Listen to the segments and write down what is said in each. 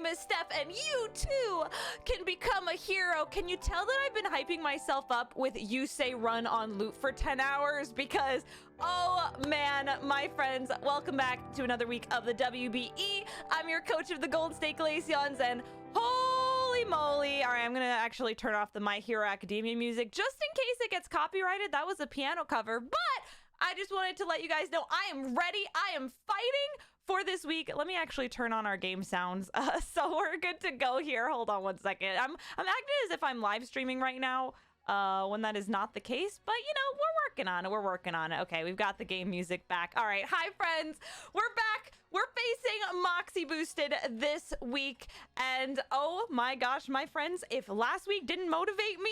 is Steph, and you too can become a hero. Can you tell that I've been hyping myself up with You Say Run on loop for 10 hours? Because, oh man, my friends, welcome back to another week of the WBE. I'm your coach of the Golden State Glaceons, and holy moly. All right, I'm going to actually turn off the My Hero Academia music just in case it gets copyrighted. That was a piano cover, but I just wanted to let you guys know I am ready. I am fighting for this week. Let me actually turn on our game sounds so we're good to go here. Hold on one second. I'm acting as if I'm live streaming right now when that is not the case, but you know, we're working on it. We're working on it. Okay, we've got the game music back. All right, hi friends. We're back. We're facing Moxie Boosted this week, and oh my gosh, my friends, if last week didn't motivate me,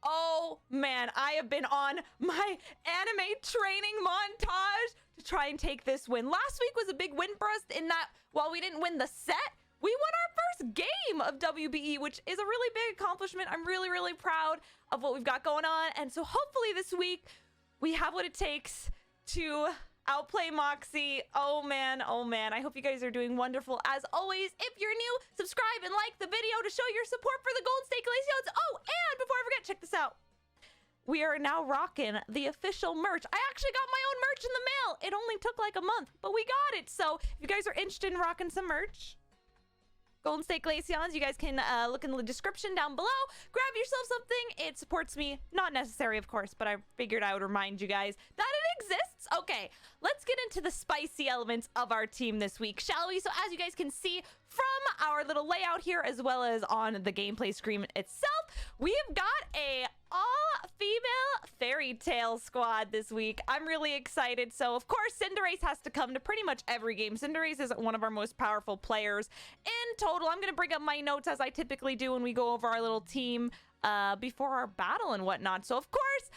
oh man, I have been on my anime training montage to try and take this win. Last week was a big win for us in that while we didn't win the set, we won our first game of WBE, which is a really big accomplishment. I'm really, really proud of what we've got going on. And so hopefully this week we have what it takes to outplay Moxie. Oh man, I hope you guys are doing wonderful. As always, if you're new, subscribe and like the video to show your support for the Golden State Glaceons. Oh, and before I forget, check this out. We are now rocking the official merch. I actually got my own merch in the mail. It only took like a month, but we got it. So if you guys are interested in rocking some merch, Golden State Glaceons, you guys can look in the description down below. Grab yourself something. It supports me. Not necessary, of course, but I figured I would remind you guys that it exists. Okay, let's get into the spicy elements of our team this week, shall we? So as you guys can see from our little layout here, as well as on the gameplay screen itself, we have got a all-female fairy tale squad this week. I'm really excited. So, of course, Cinderace has to come to pretty much every game. Cinderace is one of our most powerful players in total. I'm going to bring up my notes as I typically do when we go over our little team before our battle and whatnot. So, of course,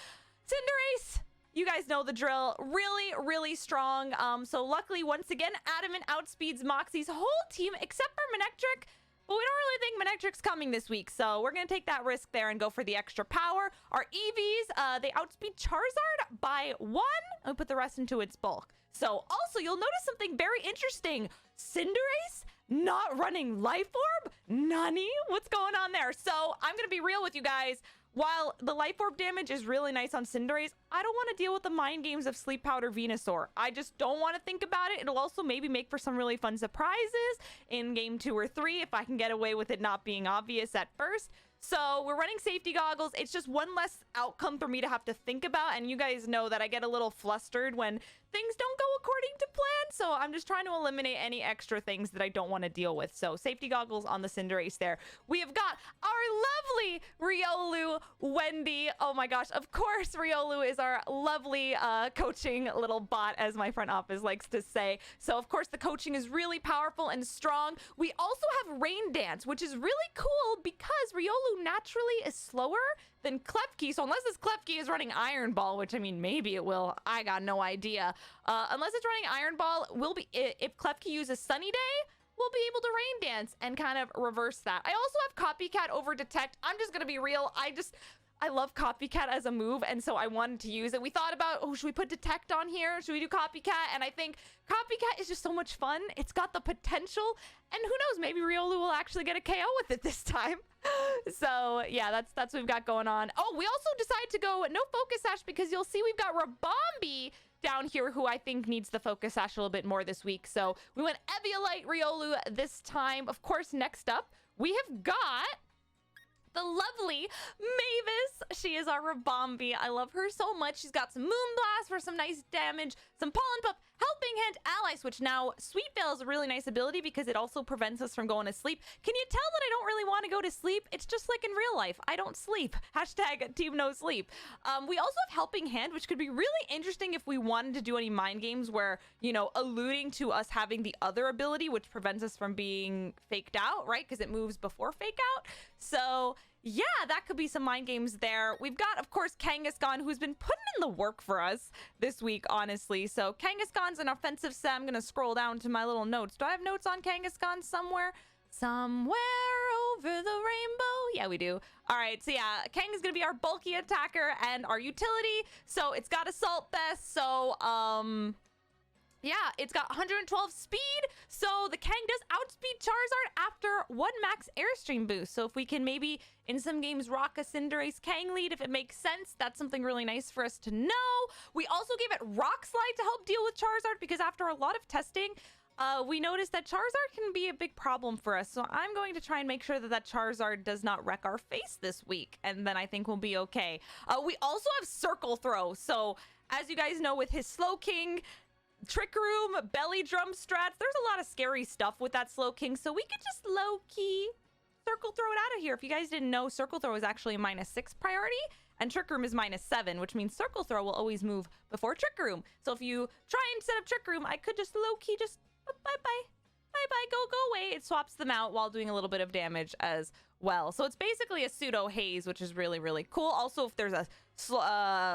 Cinderace, you guys know the drill. Really, really strong. So, luckily, once again, Adamant outspeeds Moxie's whole team except for Manectric. But we don't really think Manectric's coming this week, so we're going to take that risk there and go for the extra power. Our EVs, they outspeed Charizard by 1 and put the rest into its bulk. So also, you'll notice something very interesting. Cinderace not running Life Orb? Nani? What's going on there? So I'm going to be real with you guys. While the Life Orb damage is really nice on Cinderace, I don't want to deal with the mind games of Sleep Powder Venusaur. I just don't want to think about it. It'll also maybe make for some really fun surprises in game 2 or 3 if I can get away with it not being obvious at first. So we're running safety goggles. It's just one less outcome for me to have to think about. And you guys know that I get a little flustered when things don't go according to plan. So I'm just trying to eliminate any extra things that I don't want to deal with. So safety goggles on the Cinderace there. We have got our lovely Riolu Wendy. Oh my gosh. Of course, Riolu is our lovely coaching little bot, as my front office likes to say. So of course, the coaching is really powerful and strong. We also have Rain Dance, which is really cool because Riolu naturally is slower than Klefki. So unless this Klefki is running Iron Ball, which I mean, maybe it will, I got no idea. Unless it's running Iron Ball, if Klefki uses Sunny Day, we'll be able to Rain Dance and kind of reverse that. I also have Copycat over Detect. I'm just gonna be real. I love Copycat as a move, and so I wanted to use it. We thought about, oh, should we put Detect on here? Should we do Copycat? And I think Copycat is just so much fun. It's got the potential, and who knows, maybe Riolu will actually get a KO with it this time. So yeah, that's what we've got going on. Oh, we also decided to go no Focus Sash because you'll see we've got Rabombi down here who I think needs the Focus Sash a little bit more this week. So we went Eviolite Riolu this time. Of course, next up, we have got the lovely Mavis. She is our Rabombi. I love her so much. She's got some Moonblast for some nice damage, some Pollen Puff, Helping Hand, Ally Switch. Now, Sweet Veil is a really nice ability because it also prevents us from going to sleep. Can you tell that I don't really want to go to sleep? It's just like in real life. I don't sleep. Hashtag Team No Sleep. We also have Helping Hand, which could be really interesting if we wanted to do any mind games where, you know, alluding to us having the other ability, which prevents us from being faked out, right? Because it moves before fake out. So yeah, that could be some mind games there. We've got, of course, Kangaskhan, who's been putting in the work for us this week, honestly. So Kangaskhan's an offensive set. I'm going to scroll down to my little notes. Do I have notes on Kangaskhan somewhere? Somewhere over the rainbow. Yeah, we do. All right, so yeah, Kang is going to be our bulky attacker and our utility. So it's got Assault Vest. So, Yeah, it's got 112 speed, so the Kang does outspeed Charizard after 1 max Airstream boost. So if we can maybe, in some games, rock a Cinderace Kang lead, if it makes sense, that's something really nice for us to know. We also gave it Rock Slide to help deal with Charizard, because after a lot of testing, we noticed that Charizard can be a big problem for us. So I'm going to try and make sure that that Charizard does not wreck our face this week, and then I think we'll be okay. We also have Circle Throw, so as you guys know, with his Slow King, Trick Room, Belly Drum strats, there's a lot of scary stuff with that Slow King, so we could just low-key Circle Throw it out of here. If you guys didn't know, Circle Throw is actually a -6 priority, and Trick Room is -7, which means Circle Throw will always move before Trick Room. So if you try and set up Trick Room, I could just low-key just bye-bye, bye-bye, go away. It swaps them out while doing a little bit of damage as well. So it's basically a pseudo haze, which is really, really cool. Also, if there's a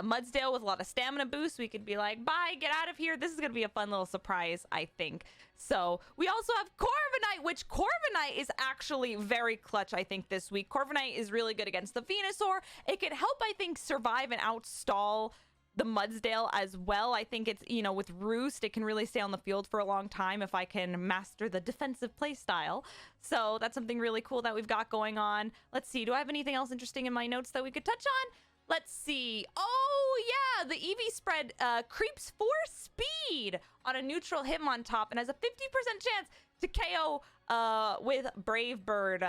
Mudsdale with a lot of stamina boost, we could be like, bye, get out of here. This is going to be a fun little surprise, I think. So we also have Corviknight, which Corviknight is actually very clutch, I think, this week. Corviknight is really good against the Venusaur. It can help, I think, survive and outstall the Mudsdale as well. I think it's, you know, with Roost, it can really stay on the field for a long time if I can master the defensive play style. So that's something really cool that we've got going on. Let's see, do I have anything else interesting in my notes that we could touch on? Let's see. Oh, yeah, the EV spread creeps 4 speed on a neutral Hitmontop and has a 50% chance to KO with Brave Bird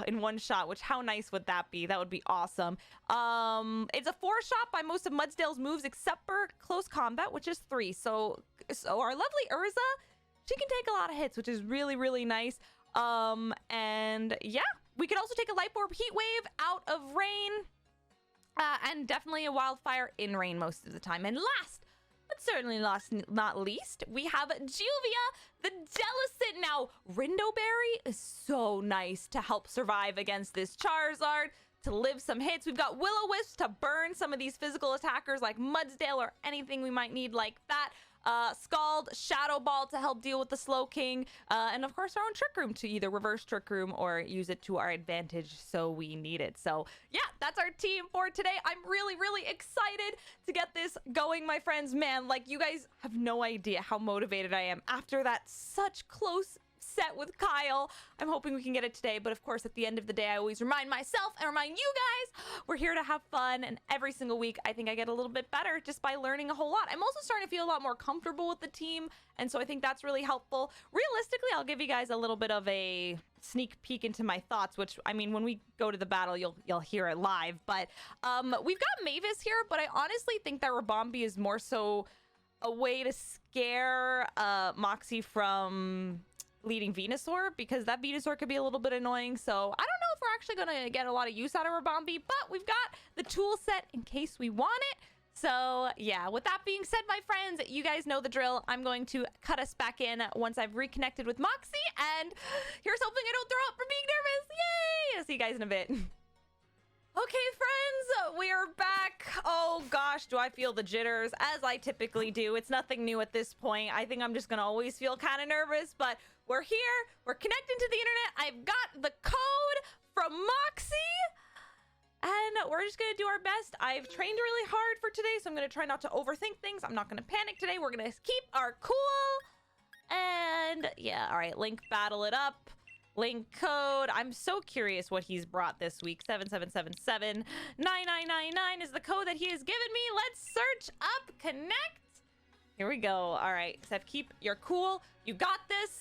in one shot, which how nice would that be? That would be awesome. It's a 4-shot by most of Mudsdale's moves except for close combat, which is 3. So our lovely Urza, she can take a lot of hits, which is really, really nice. And yeah, we could also take a Light Orb Heat Wave out of rain. And definitely a Wildfire in rain most of the time. And last, but certainly not least, we have Juvia, the Jellicent. Now, Rindoberry is so nice to help survive against this Charizard, to live some hits. We've got Will-O-Wisp to burn some of these physical attackers like Mudsdale or anything we might need like that. Scald, Shadow Ball to help deal with the Slow King, and of course our own Trick Room to either reverse Trick Room or use it to our advantage so we need it. So yeah, that's our team for today. I'm really, really excited to get this going, my friends. Man, like, you guys have no idea how motivated I am after that such close set with Kyle. I'm hoping we can get it today, but of course at the end of the day I always remind myself and remind you guys we're here to have fun, and every single week I think I get a little bit better just by learning a whole lot. I'm also starting to feel a lot more comfortable with the team, and so I think that's really helpful. Realistically, I'll give you guys a little bit of a sneak peek into my thoughts, which, I mean, when we go to the battle you'll hear it live, but we've got Mavis here, but I honestly think that Rabombi is more so a way to scare Moxie from leading Venusaur, because that Venusaur could be a little bit annoying. So I don't know if we're actually going to get a lot of use out of Rabombi, but we've got the tool set in case we want it. So yeah, with that being said, my friends, you guys know the drill. I'm going to cut us back in once I've reconnected with Moxie, and here's hoping I don't throw up for being nervous. Yay! I'll see you guys in a bit. Okay, friends, we are back. Oh gosh, do I feel the jitters, as I typically do. It's nothing new at this point. I think I'm just gonna always feel kind of nervous, but we're here, we're connecting to the internet. I've got the code from Moxie, and we're just gonna do our best. I've trained really hard for today, so I'm gonna try not to overthink things. I'm not gonna panic today. We're gonna keep our cool. And yeah, all right, link battle it up. Link code. I'm so curious what he's brought this week. 7777 9999 is the code that he has given me. Let's search up connect. Here we go. All right, Steph, keep your cool. You got this.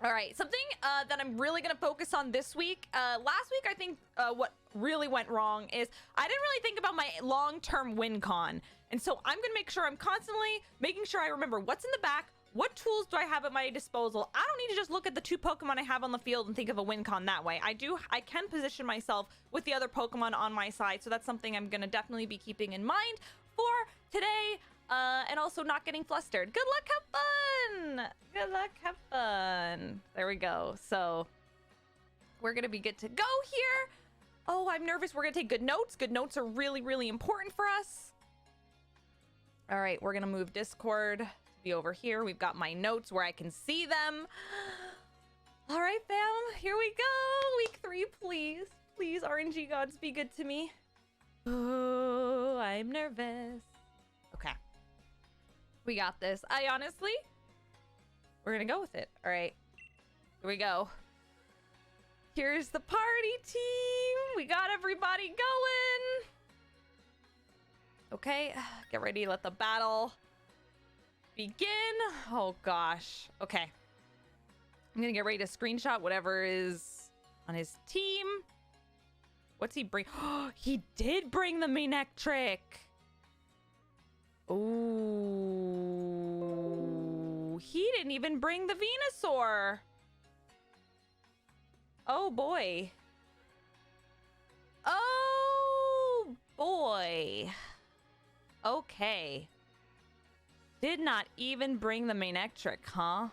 All right, something that I'm really gonna focus on this week. Last week, I think what really went wrong is I didn't really think about my long-term win con. And so I'm gonna make sure I'm constantly making sure I remember what's in the back. What tools do I have at my disposal? I don't need to just look at the 2 Pokemon I have on the field and think of a win con that way. I can position myself with the other Pokemon on my side, so that's something I'm gonna definitely be keeping in mind for today, and also not getting flustered. Good luck, have fun! Good luck, have fun. There we go. So we're gonna be good to go here. Oh, I'm nervous. We're gonna take good notes. Good notes are really, really important for us. All right, we're gonna move Discord over here. We've got my notes where I can see them. All right, fam, here we go. Week 3, please. Please, RNG gods, be good to me. Oh, I'm nervous. Okay. We got this. We're gonna go with it. All right, here we go. Here's the party team. We got everybody going. Okay, get ready. Let the battle begin. Oh gosh. Okay. I'm gonna get ready to screenshot whatever is on his team. What's he bring? Oh, he did bring the Manectric. Ooh, he didn't even bring the Venusaur. Oh boy. Oh boy. Okay. Did not even bring the Manectric, huh?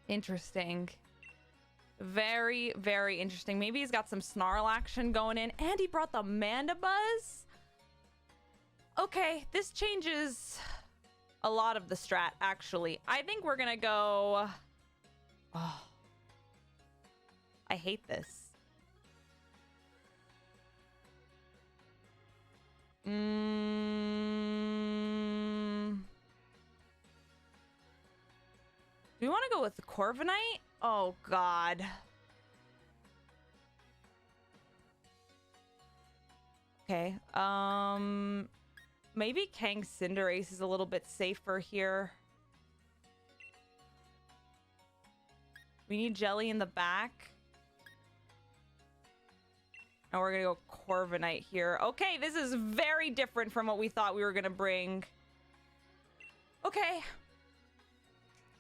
Interesting. Very, very interesting. Maybe he's got some Snarl action going in. And he brought the Mandibuzz? Okay, this changes a lot of the strat, actually. I think we're gonna go... Oh. I hate this. Do we want to go with the Corviknight? Oh, God. Okay. Maybe Kang Cinderace is a little bit safer here. We need Jelly in the back. And we're gonna go Corviknight here. Okay, this is very different from what we thought we were gonna bring. Okay.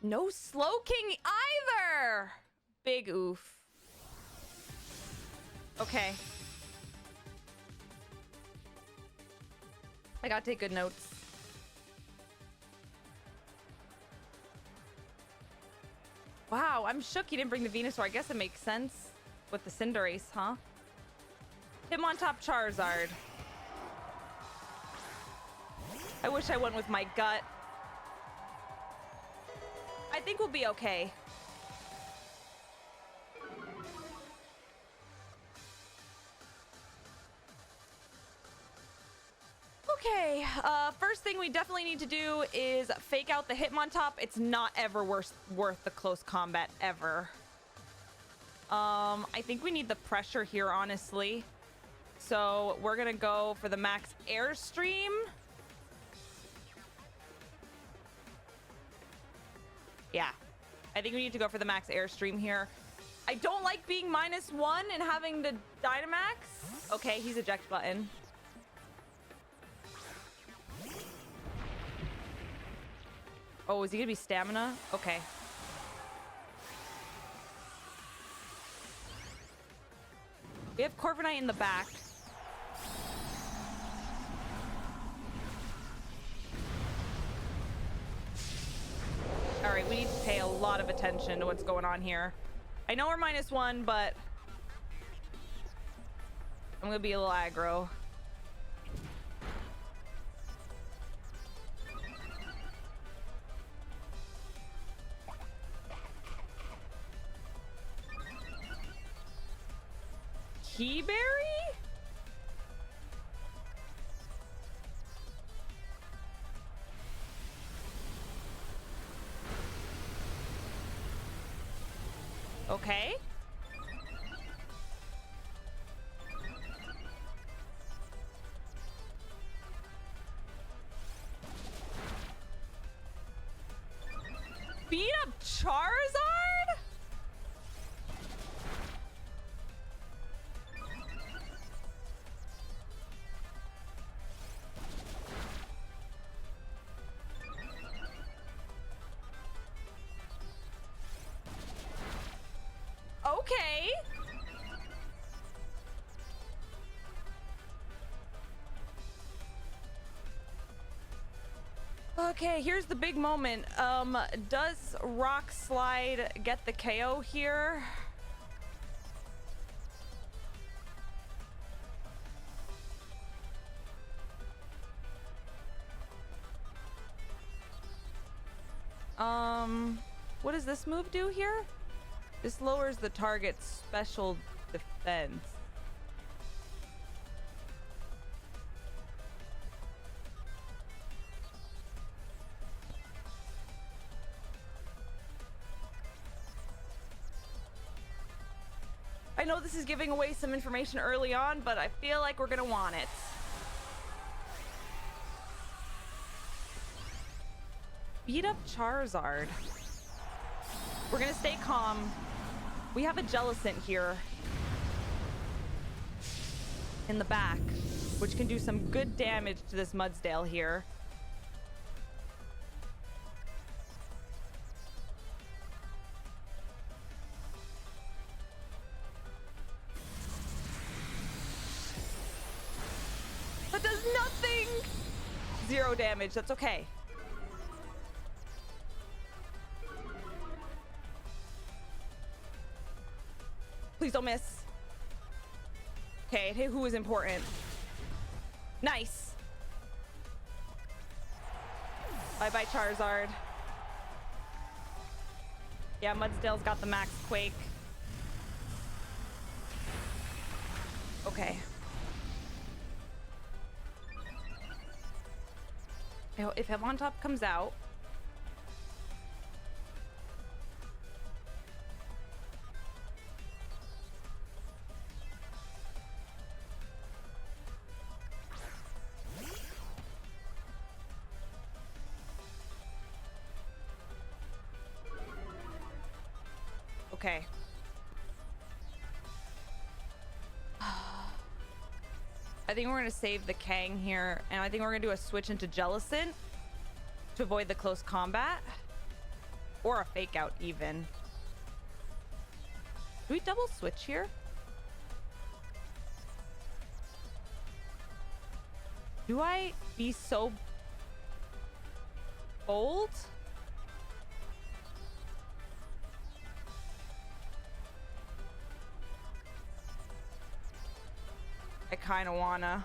No Slowking either! Big oof. Okay. I gotta take good notes. Wow, I'm shook he didn't bring the Venusaur. I guess it makes sense with the Cinderace, huh? Hitmontop Charizard. I wish I went with my gut. I think we'll be okay. Okay, first thing we definitely need to do is fake out the Hitmontop. It's not ever worth the close combat, ever. I think we need the pressure here, honestly. So we're gonna go for the max Airstream. Yeah, I think we need to go for the max Airstream here. I don't like being -1 and having the Dynamax. Okay, he's eject button. Oh, is he gonna be stamina? Okay. We have Corviknight in the back. All right, we need to pay a lot of attention to what's going on here. I know we're -1, but I'm gonna be a little aggro. Keyberry? Okay. Beat up Charizard? Okay. Okay, here's the big moment. Does Rock Slide get the KO here? What does this move do here? This lowers the target's special defense. I know this is giving away some information early on, but I feel like we're gonna want it. Beat up Charizard. We're gonna stay calm. We have a Jellicent here in the back, which can do some good damage to this Mudsdale here. That does nothing! 0 damage, that's okay. Please don't miss. Okay, hey, who is important? Nice. Bye-bye, Charizard. Yeah, Mudsdale's got the max Quake. Okay. If Hitmontop comes out, okay. I think we're gonna save the Kang here, and I think we're gonna do a switch into Jellicent to avoid the close combat, or a fake out even. Do we double switch here? Do I be so bold? I kind of wanna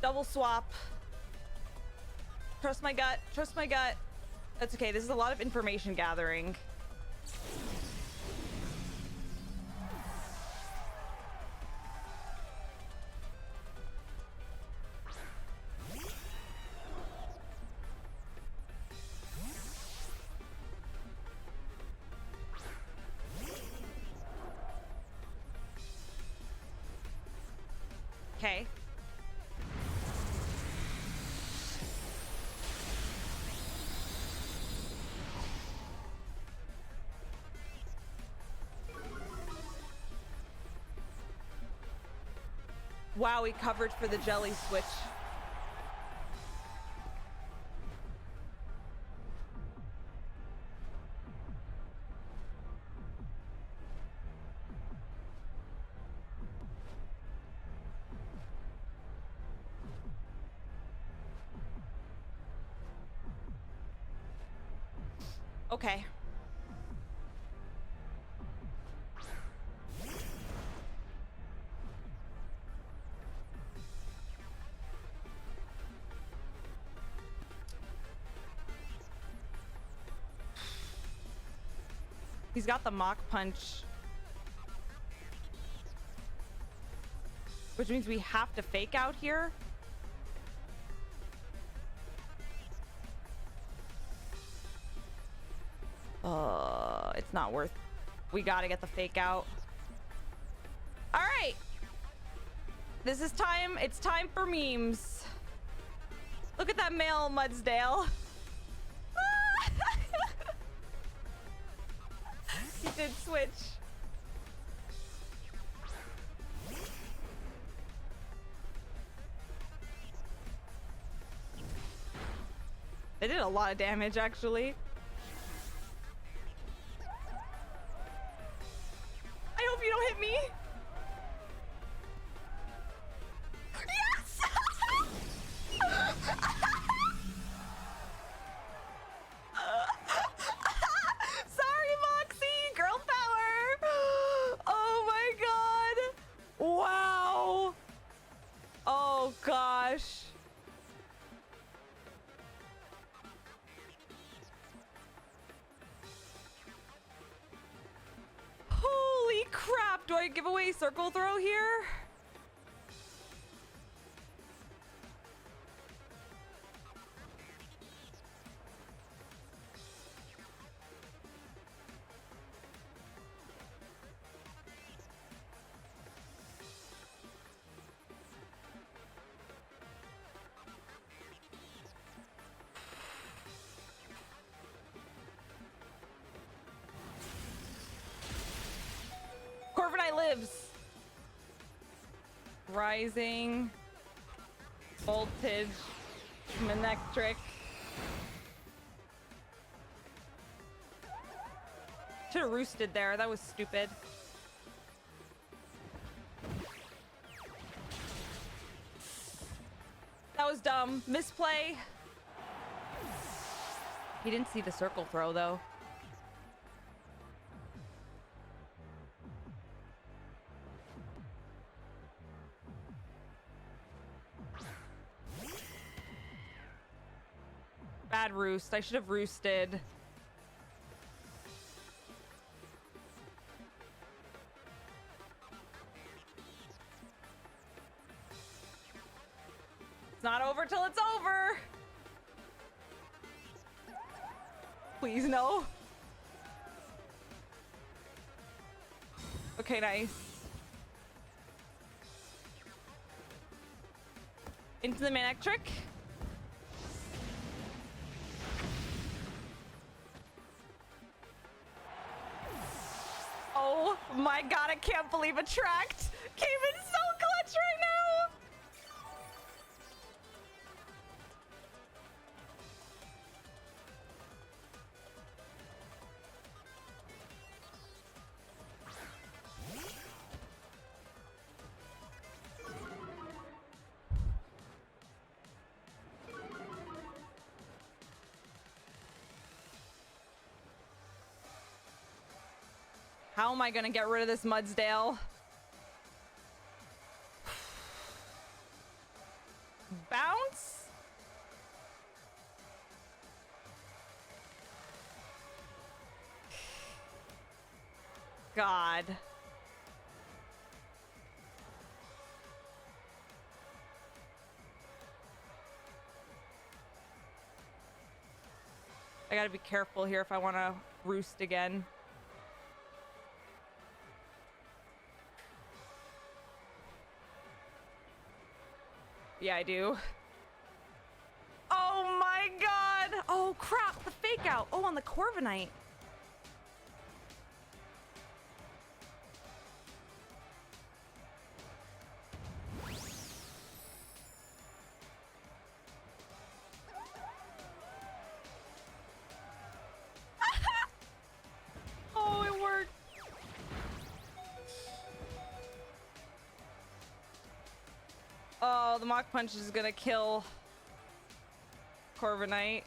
double swap. Trust my gut. Trust my gut. That's okay. This is a lot of information gathering. Okay. Wow, he covered for the jelly switch. Okay. He's got the Mach Punch, which means we have to fake out here. It's not worth. We gotta get the fake out. All right. This is time. It's time for memes. Look at that male Mudsdale. He did switch. They did a lot of damage, actually. I hope you don't hit me. Yes! Sorry, Moxie. Girl power. Oh my god. Wow. Oh gosh. Holy crap. Do I give away circle throw here? lives. Rising. Voltage. Manectric. Should have roosted there. That was stupid. That was dumb. Misplay. He didn't see the circle throw, though. Bad roost. I should have roosted. It's not over till it's over. Please, no. Okay, nice. Into the Manectric. Oh my god, I can't believe a tracked came in so clutch right now. How am I gonna get rid of this Mudsdale? Bounce? God. I gotta be careful here if I want to roost again. Yeah, I do. Oh my god! Oh crap, the fake out. Oh, on the Corviknight. Oh, it worked. Oh, the Mach Punch is gonna kill Corviknight.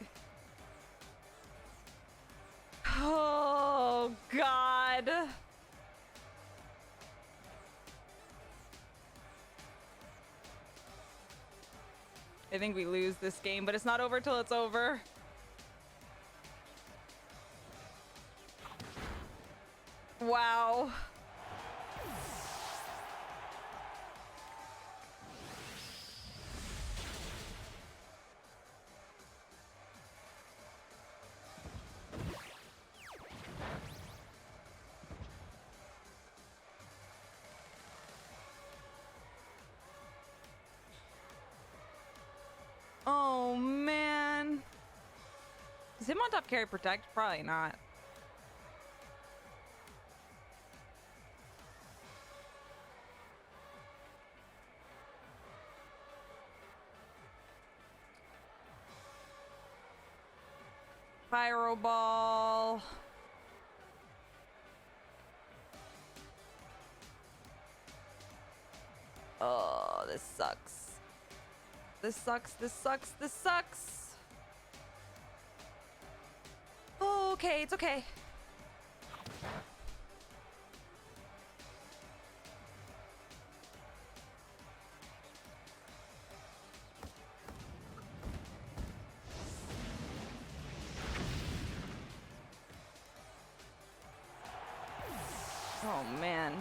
Oh, God. I think we lose this game, but it's not over till it's over. Wow. Oh, man. Does him on top carry protect? Probably not. Fireball. Oh, this sucks. This sucks, this sucks, this sucks. Oh, okay, it's okay. Oh, man.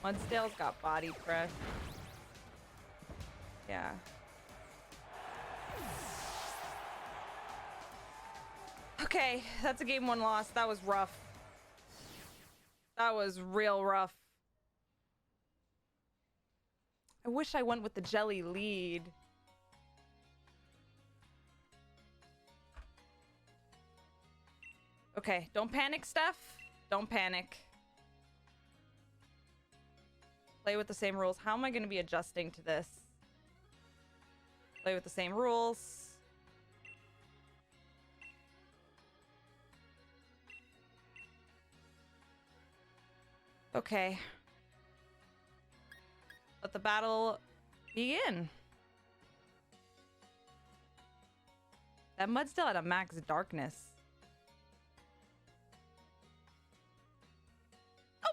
Mudsdale's got body press. Yeah. Okay, that's a game 1 loss. That was rough. That was real rough. I wish I went with the jelly lead. Okay, don't panic, Steph. Don't panic. Play with the same rules. How am I going to be adjusting to this? Play with the same rules. Okay. Let the battle begin. That mud's still at a max darkness.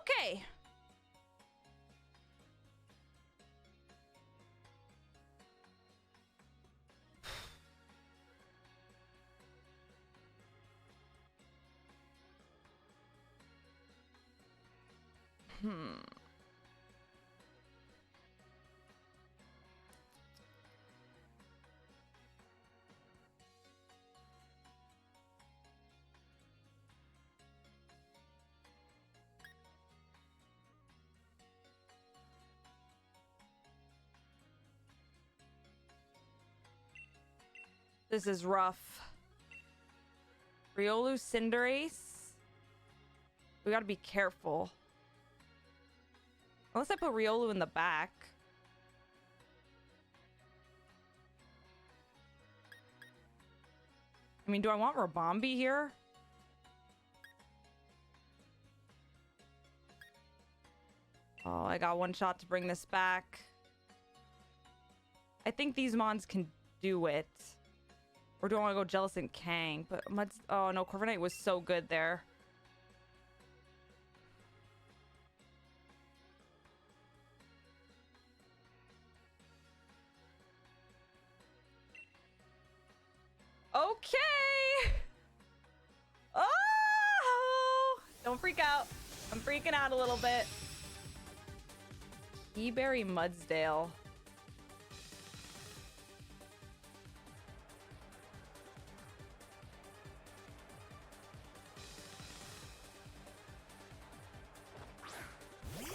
Okay. This is rough. Riolu Cinderace. We gotta be careful. Unless I put Riolu in the back. I mean, do I want Rabombi here? Oh, I got one shot to bring this back. I think these mons can do it. Or do I want to go Jealous and Kang? But Mud's... Oh, no. Corviknight was so good there. Okay! Oh! Don't freak out. I'm freaking out a little bit. Eberry Mudsdale.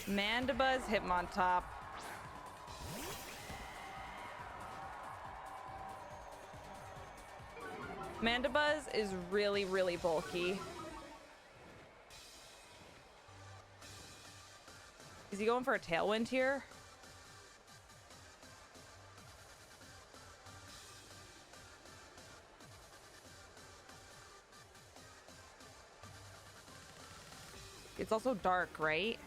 Mandibuzz, Hitmontop. Mandibuzz is really, really bulky. Is he going for a Tailwind here? It's also dark, right?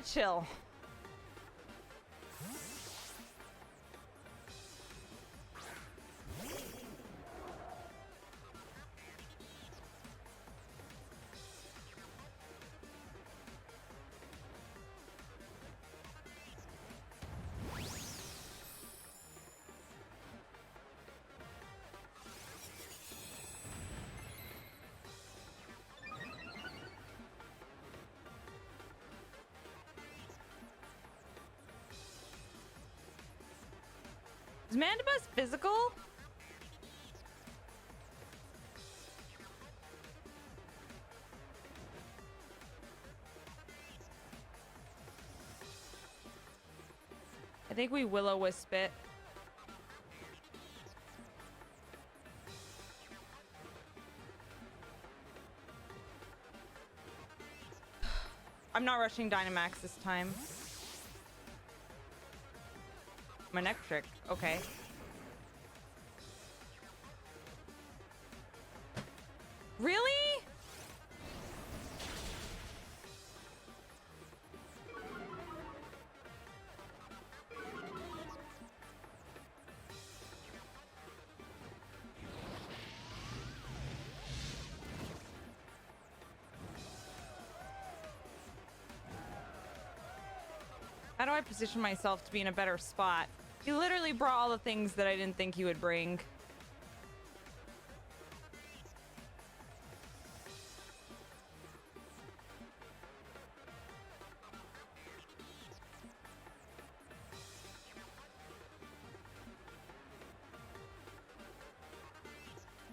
Chill. Is Mandibuzz physical? I think we Will-O-Wisp it. I'm not rushing Dynamax this time. My next trick. Okay. Really? How do I position myself to be in a better spot? He literally brought all the things that I didn't think he would bring.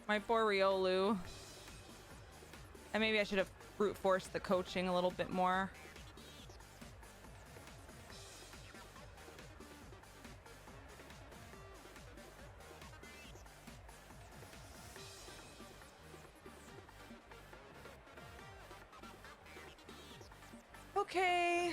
My poor Riolu. And maybe I should have brute forced the coaching a little bit more. Okay.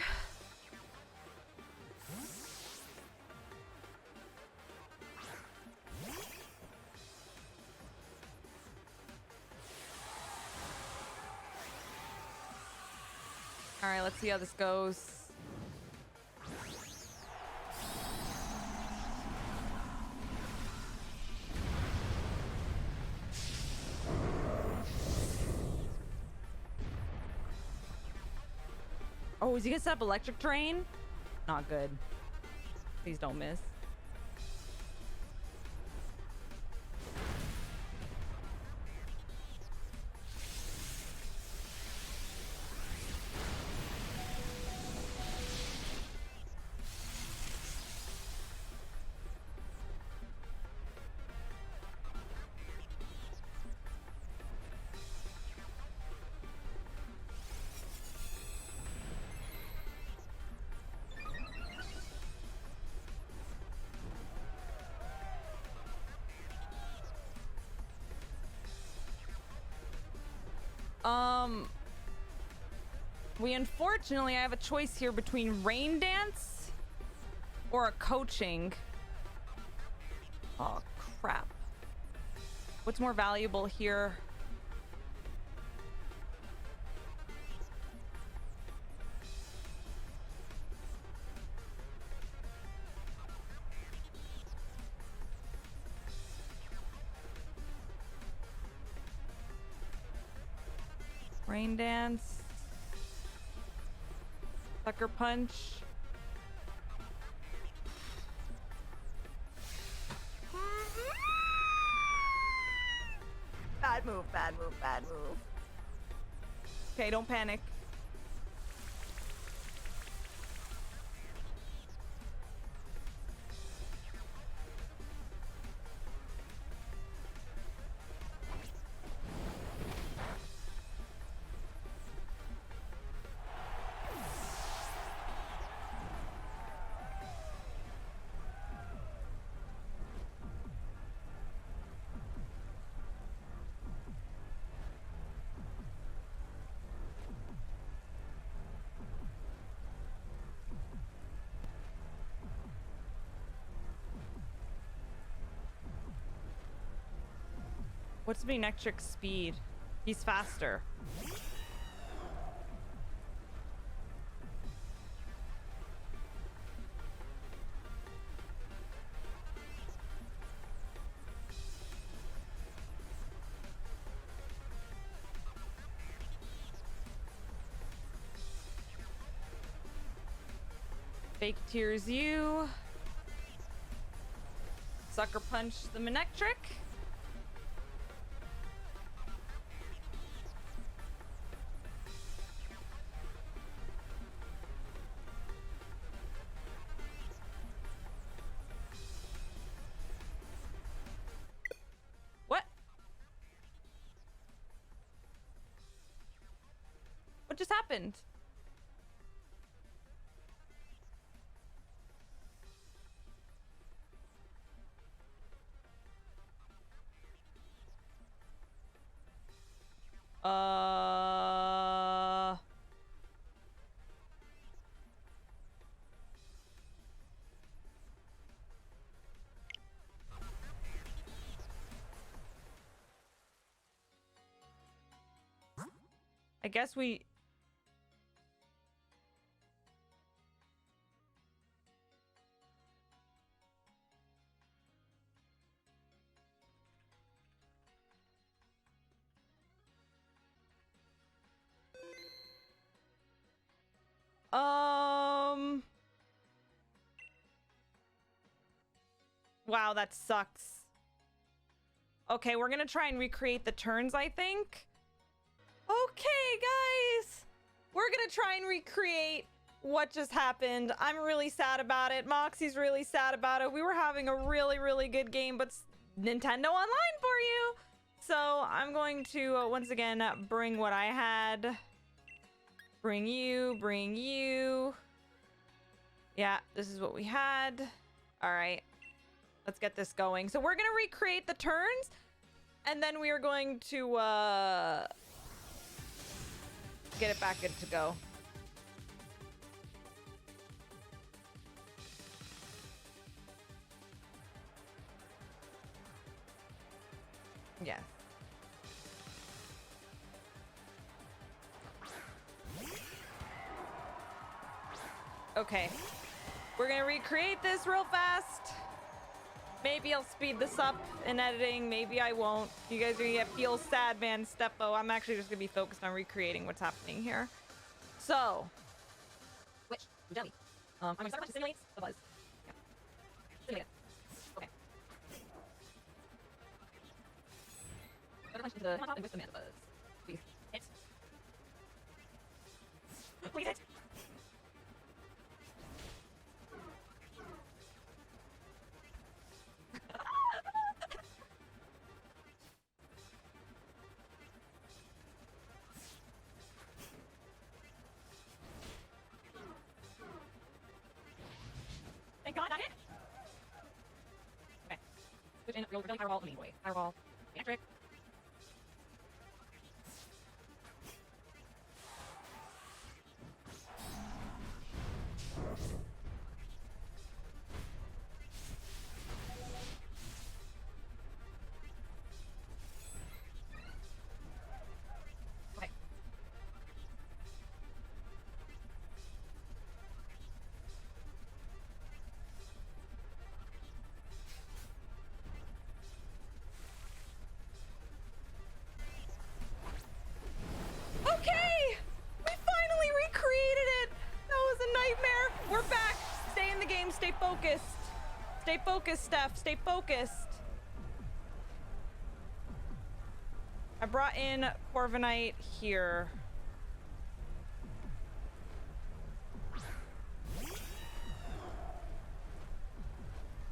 All right, let's see how this goes. Oh, is he gonna set up electric drain? Not good. Please don't miss. We unfortunately, I have a choice here between rain dance or a coaching. Oh, crap. What's more valuable here? Rain dance. Sucker punch. Bad move, bad move, bad move. Okay, don't panic. What's Electric speed? He's faster. Fake tears you. Sucker punch the Electric. What just happened? I guess we... Wow, that sucks. Okay, we're gonna try and recreate the turns, I think. Okay, guys. We're gonna try and recreate what just happened. I'm really sad about it. Moxie's really sad about it. We were having a really, really good game, but Nintendo Online for you. so I'm going to once again bring what I had. Bring you. Yeah, this is what we had. All right, let's get this going. So we're gonna recreate the turns, and then we are going to get it back good to go. Yeah. Okay. We're gonna recreate this real fast. Maybe I'll speed this up in editing. Maybe I won't. You guys are gonna feel sad, man. Stepho. I'm actually just gonna be focused on recreating what's happening here. So. Which? Jelly. I'm gonna start to simulate the buzz. Yeah. Simulate it. Okay. Go punch into the top and whisk the man buzz. Please hit. Please hit. Thank God that hit. Okay. Switch in real fireball immediately. Fireball. Electric. Okay. Okay! We finally recreated it! That was a nightmare! We're back! Stay in the game, stay focused. Stay focused, Steph, stay focused. I brought in Corviknight here.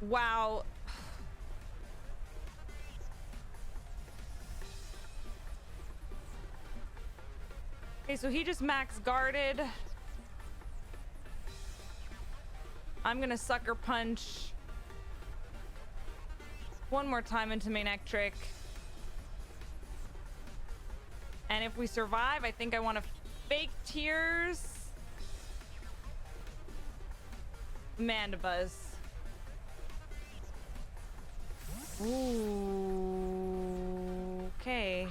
Wow. Okay, so he just max guarded. I'm gonna sucker punch one more time into main trick. And if we survive, I think I want to fake tears. Mandibuzz. Ooh. Okay.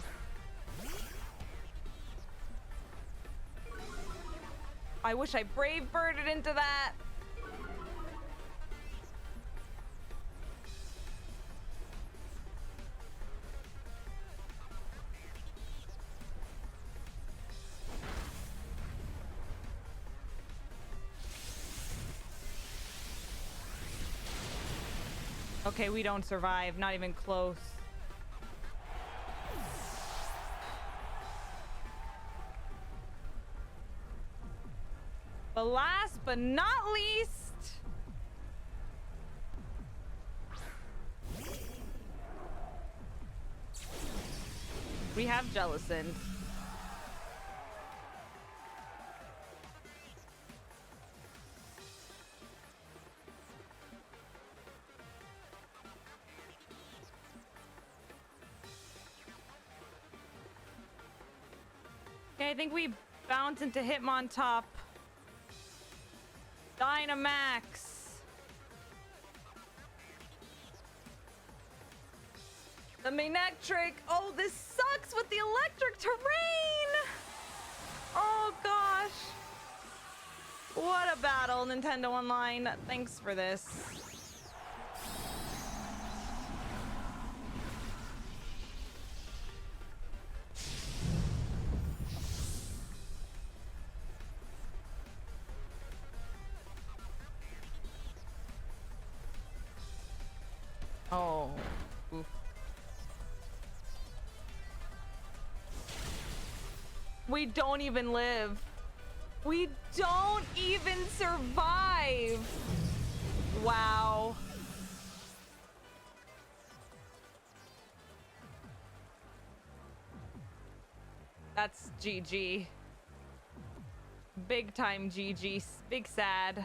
I wish I brave birded into that. Okay, we don't survive. Not even close. But last but not least, we have Jellicent. Okay, I think we bounce into Hitmontop. Dynamax. The Manectric. Oh, this sucks with the electric terrain. Oh gosh. What a battle, Nintendo Online. Thanks for this. Oh. Oof. We don't even live. We don't even survive. Wow. That's GG. Big time GG. Big sad.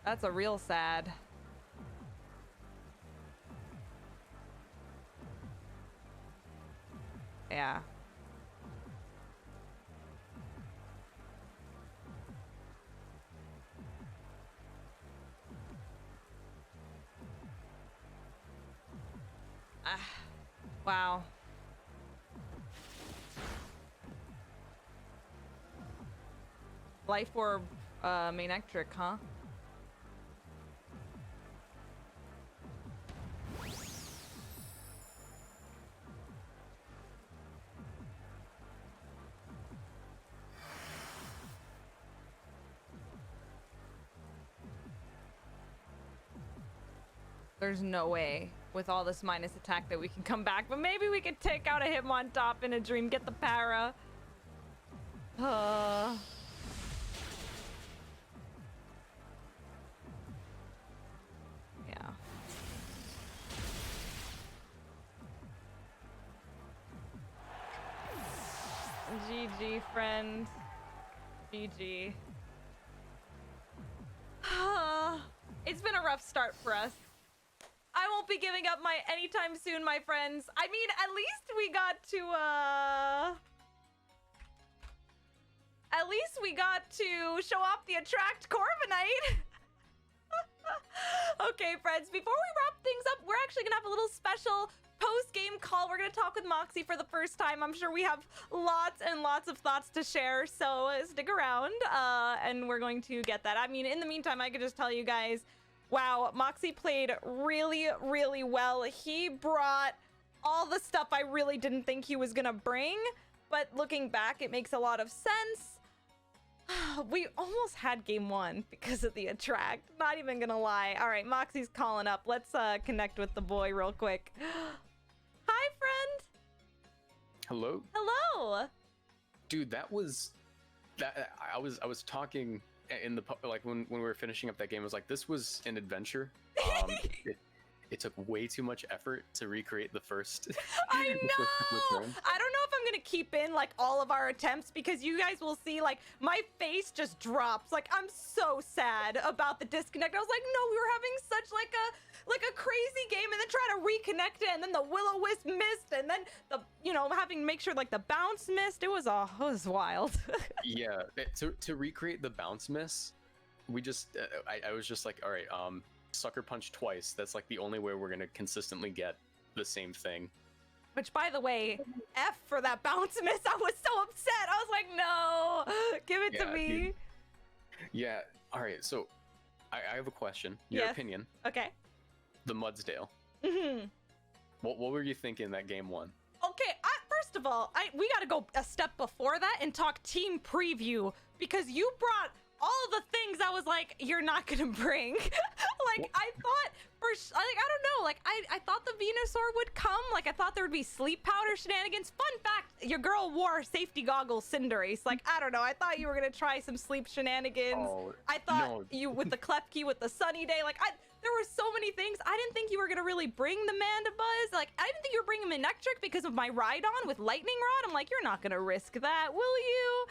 That's a real sad. Yeah. Wow. Life orb, main ectric, huh? There's no way with all this minus attack that we can come back, but maybe we could take out a Hitmontop in a dream, get the para. Yeah. GG, friend. GG. It's been a rough start for us. I won't be giving up my anytime soon, my friends. I mean, at least we got to show off the attract Corviknight. Okay, friends, before we wrap things up, we're actually gonna have a little special post-game call. We're gonna talk with Moxie for the first time. I'm sure we have lots and lots of thoughts to share, so stick around, and we're going to get that. I mean, in the meantime, I could just tell you guys, wow, Moxie played really, really well. He brought all the stuff I really didn't think he was gonna bring, but looking back, it makes a lot of sense. We almost had game one because of the attract. Not even gonna lie. All right, Moxie's calling up. Let's connect with the boy real quick. Hi, friend. Hello. Hello. Dude, that was that. I was talking in the like when we were finishing up that game. I was like, this was an adventure. It took way too much effort to recreate the first. I know. I don't know if I'm gonna keep in like all of our attempts, because you guys will see like my face just drops. Like, I'm so sad about the disconnect. I was like, no, we were having such like a crazy game, and then try to reconnect it, and then the will-o-wisp missed, and then the having to make sure like the bounce missed. It was wild. Yeah, to recreate the bounce miss, we just I was just like, all right, sucker punch twice. That's like the only way we're gonna consistently get the same thing. Which, by the way, F for that bounce miss. I was so upset. I was like, no, give it to me. Dude. Yeah. All right. So, I have a question. Your opinion. Okay. The Mudsdale. Mm-hmm. What were you thinking that game one? Okay. First of all, we got to go a step before that and talk team preview, because you brought all of the things I was like, you're not gonna bring. Like, I thought I don't know, like I thought the Venusaur would come. Like, I thought there would be sleep powder shenanigans. Fun fact, your girl wore safety goggles Cinderace. Like, I don't know, I thought you were gonna try some sleep shenanigans. I thought you with the Klefki with the sunny day. Like, there were so many things. I didn't think you were gonna really bring the Mandibuzz. Like, I didn't think you were bringing Manectric because of my Rhydon with Lightning Rod. I'm like, you're not gonna risk that, will you?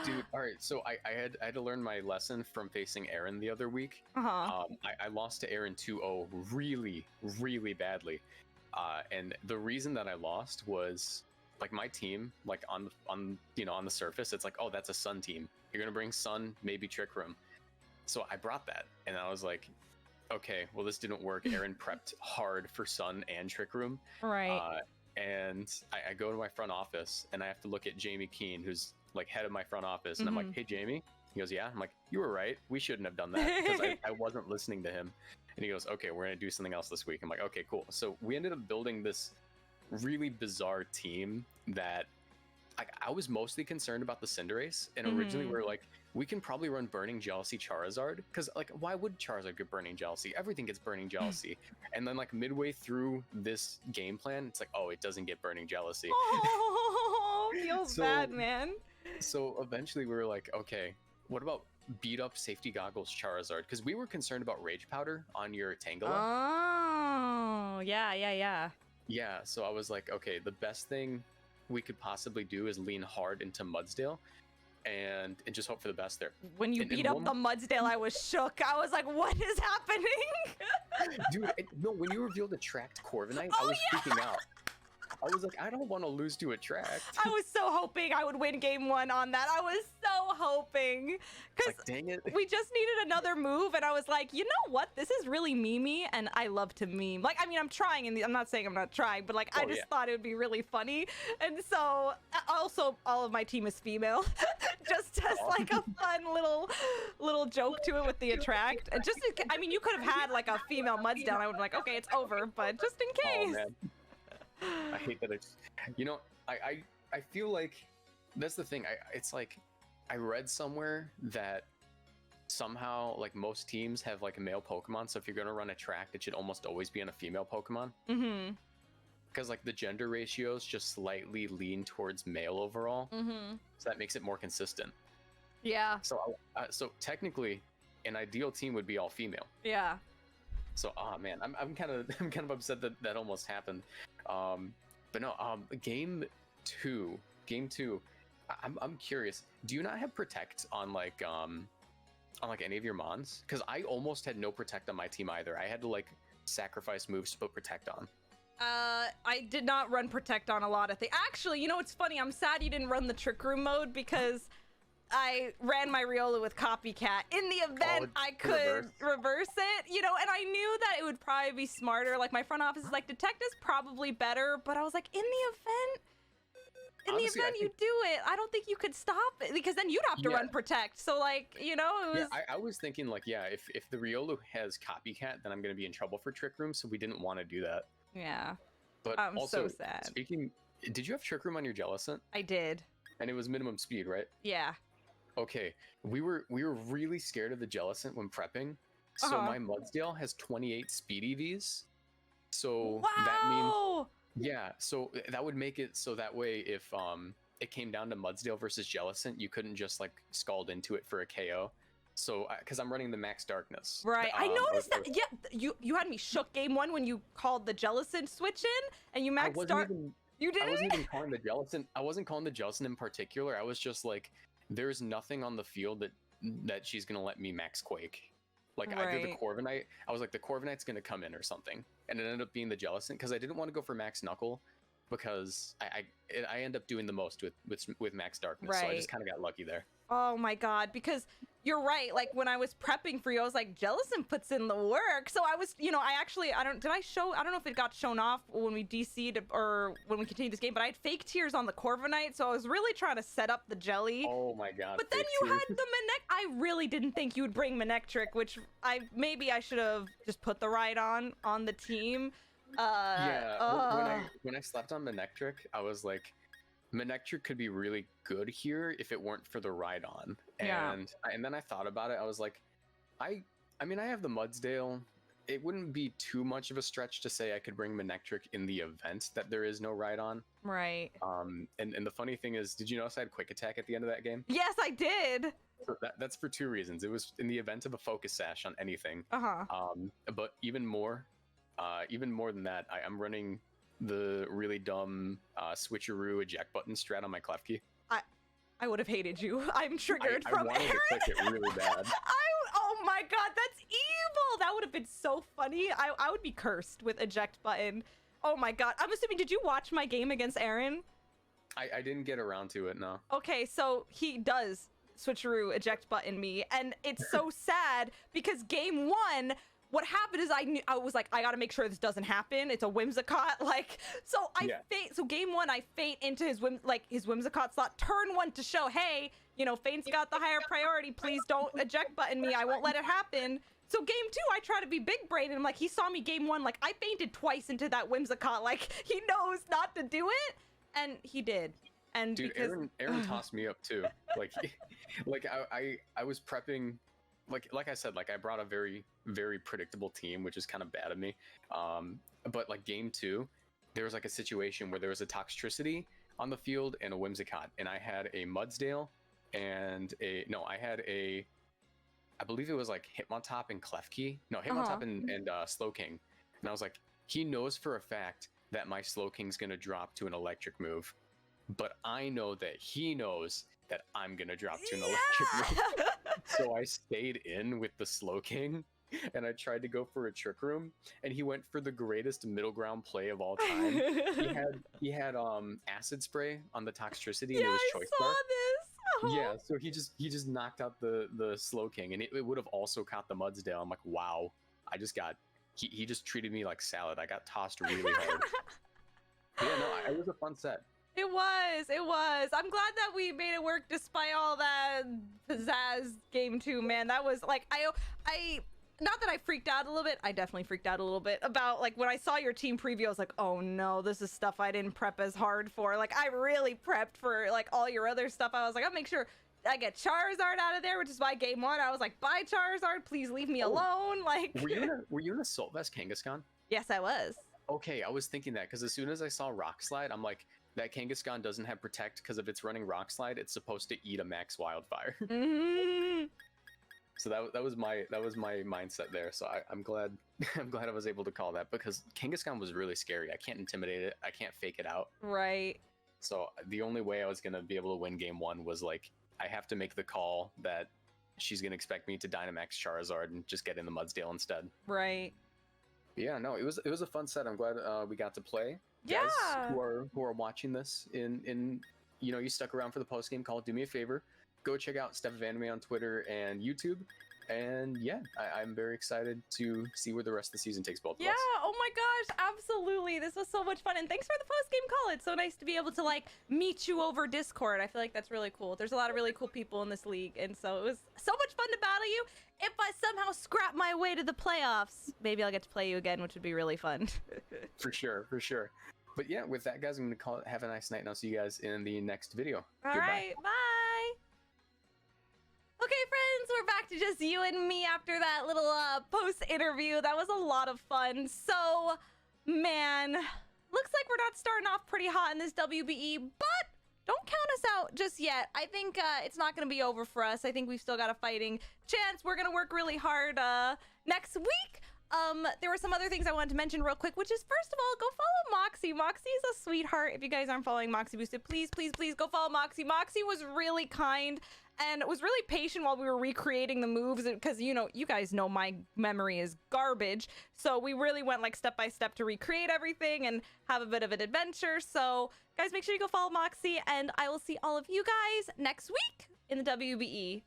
Dude, all right. So I had to learn my lesson from facing Aaron the other week. Uh-huh. I lost to Aaron 2-0 really, really badly. And the reason that I lost was like my team, like on the surface, it's like, oh, that's a Sun team. You're gonna bring Sun, maybe Trick Room. So I brought that, and I was like, okay, well, this didn't work. Aaron prepped hard for Sun and Trick Room. Right. And I go to my front office, and I have to look at Jamie Keene, who's like head of my front office. And I'm like, hey, Jamie. He goes, yeah. I'm like, you were right. We shouldn't have done that, because I wasn't listening to him. And he goes, okay, we're going to do something else this week. I'm like, okay, cool. So we ended up building this really bizarre team that I was mostly concerned about the Cinderace. And originally we were like, we can probably run Burning Jealousy Charizard, because like, why would Charizard get Burning Jealousy? Everything gets Burning Jealousy. And then like midway through this game plan, it's like, oh, it doesn't get Burning Jealousy. Oh, feels bad, man. So eventually we were like, okay, what about beat up Safety Goggles Charizard because we were concerned about Rage Powder on your Tangela. Oh, yeah. Yeah, so I was like, okay, the best thing we could possibly do is lean hard into Mudsdale and just hope for the best there. When you beat up the Mudsdale, I was shook. I was like, what is happening? Dude, no, when you revealed a tracked Corviknight, I was freaking out. I was like, I don't want to lose to a track. I was so hoping I would win game 1 on that. I was so hoping. Because like, dang it. We just needed another move, and I was like, you know what? This is really memey, and I love to meme. Like, I mean, I'm trying, and I'm not saying I'm not trying, but like, I just thought it would be really funny. And so, also, all of my team is female. Just as like a fun little joke to it with the attract. And just, I mean, you could have had like a female Mudsdale. I would be like, okay, it's over, but just in case. Oh, man. I hate that it's, you know, I feel like that's the thing. It's like I read somewhere that somehow like most teams have like a male Pokemon, so if you're gonna run a track, it should almost always be on a female Pokemon. Mm-hmm. Because like the gender ratios just slightly lean towards male overall, so that makes it more consistent. Yeah. So so technically, an ideal team would be all female. Yeah. So, oh man, I'm kind of upset that that almost happened. But no, game two, I'm curious. Do you not have Protect on like any of your mons? Because I almost had no Protect on my team either. I had to like sacrifice moves to put Protect on. I did not run Protect on a lot of things. Actually, you know what's funny? I'm sad you didn't run the Trick Room mode because I ran my Riolu with Copycat. In the event I could reverse it, you know, and I knew that it would probably be smarter. Like my front office is like, Detect is probably better, but I was like, in the event you do it, I don't think you could stop it because then you'd have to run Protect. So like, you know, it was... I was thinking like, yeah, if the Riolu has Copycat, then I'm going to be in trouble for Trick Room, so we didn't want to do that. Yeah. But I'm also, so sad. Speaking, did you have Trick Room on your Jellicent? I did. And it was minimum speed, right? Yeah. Okay, we were really scared of the Jellicent when prepping, so my Mudsdale has 28 speed EVs. So that means so that would make it so that way if it came down to Mudsdale versus Jellicent, you couldn't just like scald into it for a KO. So because I'm running the Max Darkness. Right, I noticed that. Yeah, you had me shook game 1 when you called the Jellicent switch in and you Max Dark. You didn't? I wasn't even calling the Jellicent. I wasn't calling the Jellicent in particular. I was just like, there's nothing on the field that she's gonna let me Max Quake. Like either the Corviknight, I was like, the Corviknight's gonna come in or something, and it ended up being the Jellicent because I didn't want to go for Max Knuckle because I end up doing the most with Max Darkness, so I just kind of got lucky there. Oh my god, because you're right. Like when I was prepping for you, I was like, Jellicent puts in the work. So I was, you know, I don't know if it got shown off when we DC'd or when we continued this game, but I had fake tears on the Corviknight, so I was really trying to set up the jelly. Oh my god. But then you had the I really didn't think you would bring Manectric, which maybe I should have just put the ride on the team. When I slept on Manectric, I was like, Manectric could be really good here if it weren't for the ride-on. And then I thought about it. I was like, I mean, I have the Mudsdale. It wouldn't be too much of a stretch to say I could bring Manectric in the event that there is no ride-on. Right. And the funny thing is, did you notice I had Quick Attack at the end of that game? Yes, I did. So that's for 2 reasons. It was in the event of a Focus Sash on anything. But even more than that, I'm running the really dumb switcheroo eject button strat on my Klefki. I would have hated you. I'm triggered from Aaron. I wanted to click it really bad. Oh my god, that's evil! That would have been so funny. I would be cursed with eject button. Oh my god. I'm assuming, did you watch my game against Aaron? I didn't get around to it, no. Okay, so he does switcheroo eject button me, and it's so sad because game 1, what happened is I was like, I gotta make sure this doesn't happen. It's a Whimsicott, like, so so game 1, I feint into his Whimsicott slot, turn 1 to show, hey, you know, feint's got the higher priority, please don't eject button me, I won't let it happen. So game 2, I try to be big brain, and I'm like, he saw me game 1, like, I feinted twice into that Whimsicott, like, he knows not to do it, and he did. And dude, because... Aaron tossed me up too. Like I was prepping, like I said, like I brought a very, very predictable team, which is kind of bad of me. But like game 2, there was like a situation where there was a Toxtricity on the field and a Whimsicott, and I had a Mudsdale and I had a I believe it was like Hitmontop and Klefki. No, Hitmontop and Slowking. And I was like, he knows for a fact that my Slowking's gonna drop to an electric move, but I know that he knows that I'm gonna drop to an electric move. So I stayed in with the Slowking, and I tried to go for a Trick Room, and he went for the greatest middle ground play of all time. he had acid spray on the Toxtricity, and it was choice I saw bar. this. Yeah, so he just knocked out the Slowking, and it would have also caught the Mudsdale. I'm like, wow, I just got he just treated me like salad. I got tossed really hard. Yeah, no, it was a fun set. It was. I'm glad that we made it work despite all that pizzazz game 2, man. That was like, I not that I freaked out a little bit. I definitely freaked out a little bit about like when I saw your team preview, I was like, oh no, this is stuff I didn't prep as hard for. Like I really prepped for like all your other stuff. I was like, I'll make sure I get Charizard out of there, which is why game 1, I was like, bye Charizard, please leave me alone. Like, were you in Assault Vest Kangaskhan? Yes, I was. Okay, I was thinking that because as soon as I saw Rock Slide, I'm like, that Kangaskhan doesn't have Protect because if it's running Rock Slide, it's supposed to eat a Max Wildfire. So that was my mindset there. So I'm glad I was able to call that because Kangaskhan was really scary. I can't intimidate it. I can't fake it out. Right. So the only way I was gonna be able to win game 1 was like I have to make the call that she's gonna expect me to Dynamax Charizard and just get in the Mudsdale instead. Right. Yeah, no, it was a fun set. I'm glad we got to play. Yeah. Guys who are watching this in you stuck around for the post game call, do me a favor, go check out StephOfAnime on Twitter and YouTube. And yeah, I'm very excited to see where the rest of the season takes both of us. Yeah, oh my gosh, absolutely. This was so much fun. And thanks for the post-game call. It's so nice to be able to like meet you over Discord. I feel like that's really cool. There's a lot of really cool people in this league. And so it was so much fun to battle you. If I somehow scrap my way to the playoffs, maybe I'll get to play you again, which would be really fun. For sure. But yeah, with that, guys, I'm going to call it. Have a nice night, and I'll see you guys in the next video. All right, bye. Okay, friends, we're back to just you and me after that little post interview. That was a lot of fun. So, man, looks like we're not starting off pretty hot in this WBE, but don't count us out just yet. I think it's not going to be over for us. I think we've still got a fighting chance. We're going to work really hard next week. There were some other things I wanted to mention real quick, which is, first of all, go follow Moxie. Moxie is a sweetheart. If you guys aren't following Moxie Boosted, please go follow Moxie. Moxie was really kind and was really patient while we were recreating the moves because, you guys know my memory is garbage. So we really went like step by step to recreate everything and have a bit of an adventure. So guys, make sure you go follow Moxie, and I will see all of you guys next week in the WBE.